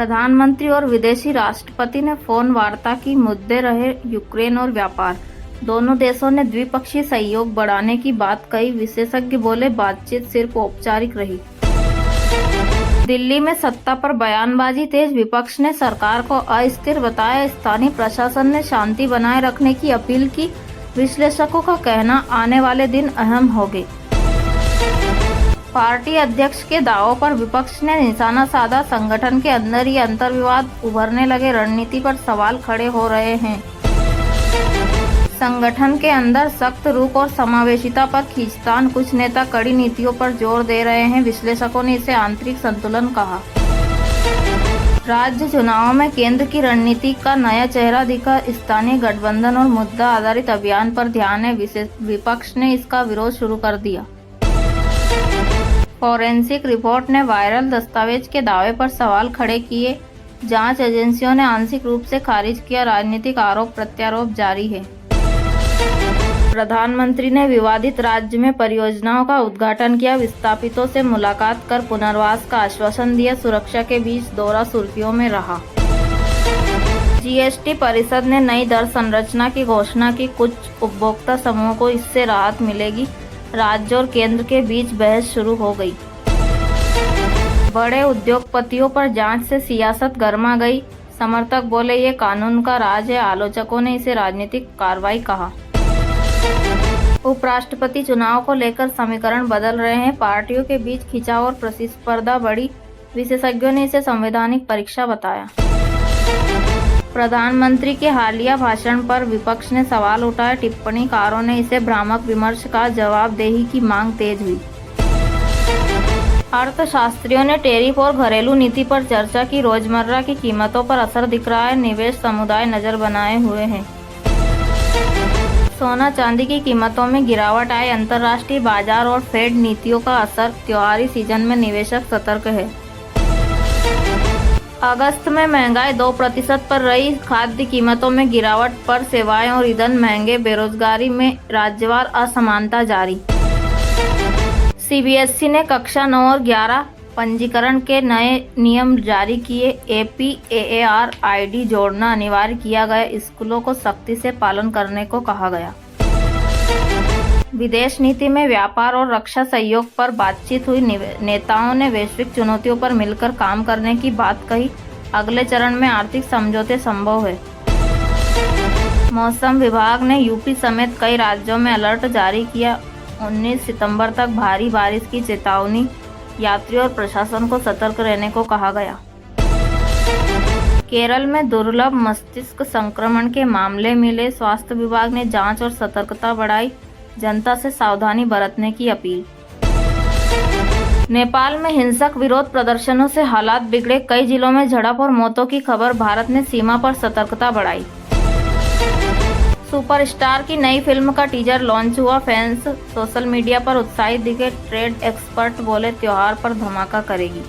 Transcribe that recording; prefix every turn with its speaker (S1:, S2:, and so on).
S1: प्रधानमंत्री और विदेशी राष्ट्रपति ने फोन वार्ता की। मुद्दे रहे यूक्रेन और व्यापार। दोनों देशों ने द्विपक्षीय सहयोग बढ़ाने की बात कही। विशेषज्ञ बोले बातचीत सिर्फ औपचारिक रही। दिल्ली में सत्ता पर बयानबाजी तेज। विपक्ष ने सरकार को अस्थिर बताया। स्थानीय प्रशासन ने शांति बनाए रखने की अपील की। विश्लेषकों का कहना आने वाले दिन अहम होंगे। पार्टी अध्यक्ष के दावों पर विपक्ष ने निशाना साधा। संगठन के अंदर ही अंतर्विवाद उभरने लगे। रणनीति पर सवाल खड़े हो रहे हैं। संगठन के अंदर सख्त रुख और समावेशिता पर खींचतान। कुछ नेता कड़ी नीतियों पर जोर दे रहे हैं। विश्लेषकों ने इसे आंतरिक संतुलन कहा। राज्य चुनावों में केंद्र की रणनीति का नया चेहरा दिखा। स्थानीय गठबंधन और मुद्दा आधारित अभियान पर ध्यान है। विपक्ष ने इसका विरोध शुरू कर दिया। फॉरेंसिक रिपोर्ट ने वायरल दस्तावेज के दावे पर सवाल खड़े किए। जांच एजेंसियों ने आंशिक रूप से खारिज किया। राजनीतिक आरोप प्रत्यारोप जारी है। प्रधानमंत्री ने विवादित राज्य में परियोजनाओं का उद्घाटन किया। विस्थापितों से मुलाकात कर पुनर्वास का आश्वासन दिया। सुरक्षा के बीच दौरा सुर्खियों में रहा। जीएसटी परिषद ने नई दर संरचना की घोषणा की। कुछ उपभोक्ता समूहों को इससे राहत मिलेगी। राज्य और केंद्र के बीच बहस शुरू हो गई। बड़े उद्योगपतियों पर जांच से सियासत गर्मा गई। समर्थक बोले ये कानून का राज है। आलोचकों ने इसे राजनीतिक कार्रवाई कहा। उपराष्ट्रपति चुनाव को लेकर समीकरण बदल रहे हैं। पार्टियों के बीच खिंचाव और प्रतिस्पर्धा बढ़ी। विशेषज्ञों ने इसे संवैधानिक परीक्षा बताया। प्रधानमंत्री के हालिया भाषण पर विपक्ष ने सवाल उठाए। टिप्पणीकारों ने इसे भ्रामक विमर्श का जवाबदेही की मांग तेज हुई। अर्थशास्त्रियों ने टैरिफ और घरेलू नीति पर चर्चा की। रोजमर्रा की कीमतों पर असर दिख रहा है। निवेश समुदाय नजर बनाए हुए हैं। सोना चांदी की कीमतों में गिरावट आई। अंतर्राष्ट्रीय बाजार और फेड नीतियों का असर। त्योहारी सीजन में निवेशक सतर्क है। अगस्त में महंगाई 2% पर रही। खाद्य कीमतों में गिरावट पर सेवाएं और ईंधन महंगे। बेरोजगारी में राज्यवार असमानता जारी। सीबीएसई ने कक्षा 9 और 11 पंजीकरण के नए नियम जारी किए। एपीएआर आईडी जोड़ना अनिवार्य किया गया। स्कूलों को सख्ती से पालन करने को कहा गया। विदेश नीति में व्यापार और रक्षा सहयोग पर बातचीत हुई। नेताओं ने वैश्विक चुनौतियों पर मिलकर काम करने की बात कही। अगले चरण में आर्थिक समझौते संभव है। मौसम विभाग ने यूपी समेत कई राज्यों में अलर्ट जारी किया। 19 सितंबर तक भारी बारिश की चेतावनी। यात्रियों और प्रशासन को सतर्क रहने को कहा गया। केरल में दुर्लभ मस्तिष्क संक्रमण के मामले मिले। स्वास्थ्य विभाग ने जांच और सतर्कता बढ़ाई। जनता से सावधानी बरतने की अपील। नेपाल में हिंसक विरोध प्रदर्शनों से हालात बिगड़े। कई जिलों में झड़प और मौतों की खबर। भारत ने सीमा पर सतर्कता बढ़ाई। सुपरस्टार की नई फिल्म का टीजर लॉन्च हुआ। फैंस सोशल मीडिया पर उत्साहित दिखे। ट्रेड एक्सपर्ट बोले त्योहार पर धमाका करेगी।